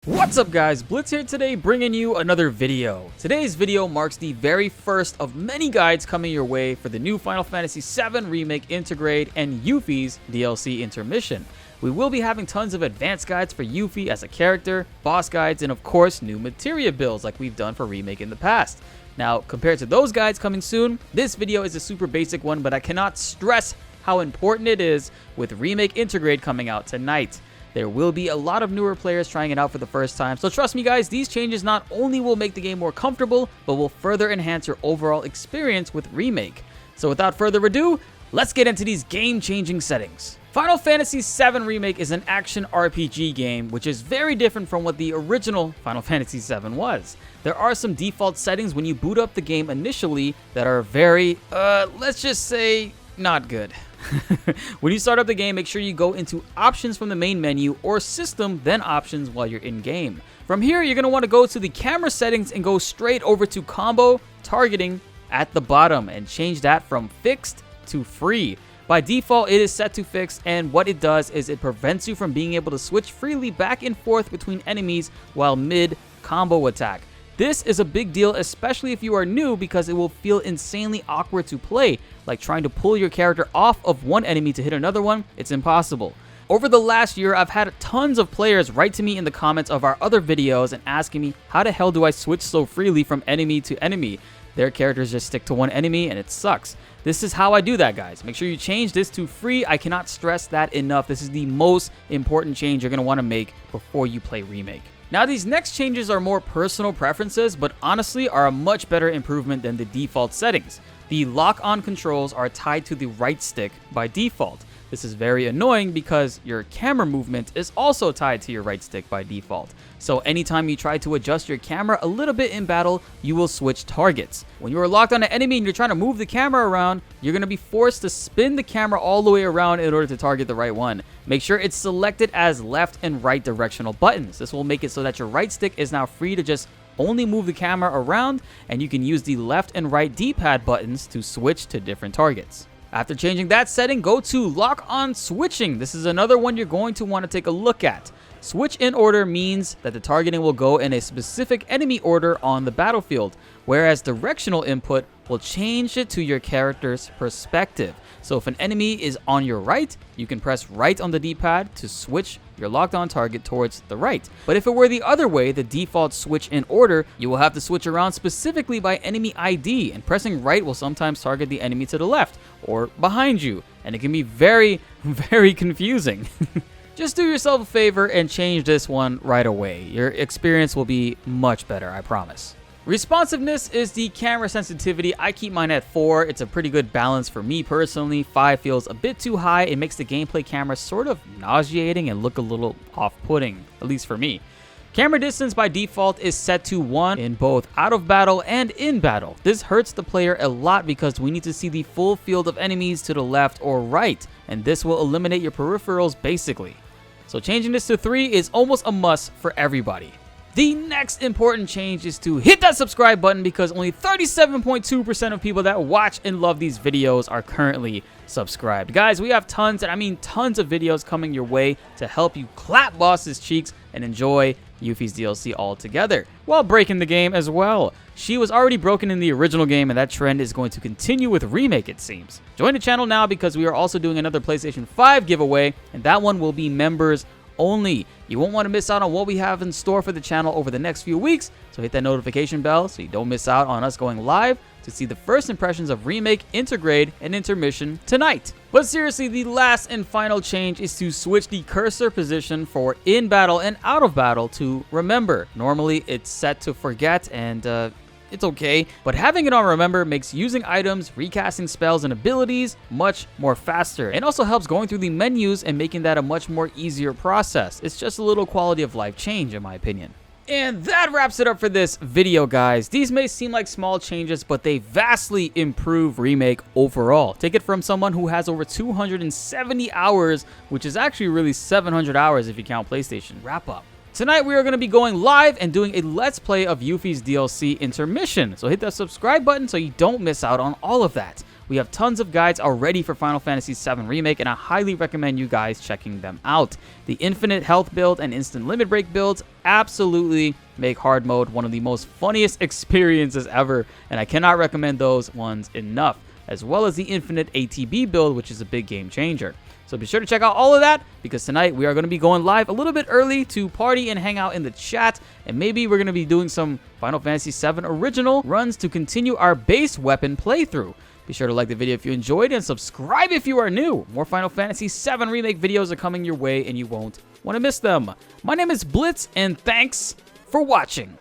What's up guys, BltzZ here today bringing you another video. Today's video marks the very first of many guides coming your way for the new Final Fantasy VII Remake Intergrade and Yuffie's DLC Intermission. We will be having tons of advanced guides for Yuffie as a character, boss guides, and of course new materia builds like we've done for Remake in the past. Now compared to those guides coming soon, this video is a super basic one, but I cannot stress how important it is with Remake Intergrade coming out tonight. There will be a lot of newer players trying it out for the first time, so trust me guys, these changes not only will make the game more comfortable, but will further enhance your overall experience with Remake. So without further ado, let's get into these game-changing settings. Final Fantasy VII Remake is an action RPG game, which is very different from what the original Final Fantasy VII was. There are some default settings when you boot up the game initially that are very, let's just say, not good. When you start up the game, make sure you go into options from the main menu or system, then options while you're in game. From here, you're going to want to go to the camera settings and go straight over to combo targeting at the bottom and change that from fixed to free. By default, it is set to fixed, and what it does is it prevents you from being able to switch freely back and forth between enemies while mid combo attack. This is a big deal, especially if you are new, because it will feel insanely awkward to play, like trying to pull your character off of one enemy to hit another one. It's impossible. Over the last year, I've had tons of players write to me in the comments of our other videos and asking me, how the hell do I switch so freely from enemy to enemy? Their characters just stick to one enemy and it sucks. This is how I do that, guys. Make sure you change this to free. I cannot stress that enough. This is the most important change you're going to want to make before you play Remake. Now, these next changes are more personal preferences, but honestly are a much better improvement than the default settings. The lock-on controls are tied to the right stick by default. This is very annoying because your camera movement is also tied to your right stick by default. So anytime you try to adjust your camera a little bit in battle, you will switch targets. When you are locked on an enemy and you're trying to move the camera around, you're going to be forced to spin the camera all the way around in order to target the right one. Make sure it's selected as left and right directional buttons. This will make it so that your right stick is now free to just only move the camera around, and you can use the left and right D-pad buttons to switch to different targets. After changing that setting, go to lock-on switching. This is another one you're going to want to take a look at. Switch in order means that the targeting will go in a specific enemy order on the battlefield, whereas directional input will change it to your character's perspective. So if an enemy is on your right, you can press right on the D-pad to switch your locked on target towards the right. But if it were the other way, the default switch in order, you will have to switch around specifically by enemy ID, and pressing right will sometimes target the enemy to the left or behind you, and it can be very, very confusing. Just do yourself a favor and change this one right away. Your experience will be much better, I promise. Responsiveness is the camera sensitivity. I keep mine at 4. It's a pretty good balance for me personally. 5 feels a bit too high. It makes the gameplay camera sort of nauseating and look a little off-putting, at least for me. Camera distance by default is set to 1 in both out of battle and in battle. This hurts the player a lot because we need to see the full field of enemies to the left or right, and this will eliminate your peripherals basically. So changing this to 3 is almost a must for everybody. The next important change is to hit that subscribe button because only 37.2% of people that watch and love these videos are currently subscribed. Guys, we have tons, and I mean tons of videos coming your way to help you clap bosses' cheeks and enjoy Yuffie's DLC altogether, while breaking the game as well. She was already broken in the original game, and that trend is going to continue with Remake, it seems. Join the channel now because we are also doing another PlayStation 5 giveaway, and that one will be members only. You won't want to miss out on what we have in store for the channel over the next few weeks, so hit that notification bell so you don't miss out on us going live to see the first impressions of Remake, Intergrade, and Intermission tonight. But seriously, the last and final change is to switch the cursor position for in battle and out of battle to remember. Normally it's set to forget, and it's okay, but having it on remember makes using items, recasting spells and abilities much more faster, and also helps going through the menus and making that a much more easier process. It's just a little quality of life change in my opinion. And that wraps it up for this video, guys. These may seem like small changes, but they vastly improve Remake overall. Take it from someone who has over 270 hours, which is actually really 700 hours if you count PlayStation. Wrap up. tonight we are going to be going live and doing a Let's Play of Yuffie's DLC Intermission. So hit that subscribe button so you don't miss out on all of that. We have tons of guides already for Final Fantasy VII Remake, and I highly recommend you guys checking them out. The infinite health build and instant limit break builds absolutely make hard mode one of the most funniest experiences ever, and I cannot recommend those ones enough, as well as the infinite ATB build, which is a big game changer. So be sure to check out all of that, because tonight we are going to be going live a little bit early to party and hang out in the chat, and maybe we're going to be doing some Final Fantasy VII original runs to continue our base weapon playthrough. Be sure to like the video if you enjoyed and subscribe if you are new. More Final Fantasy VII Remake videos are coming your way and you won't want to miss them. My name is BltzZ and thanks for watching.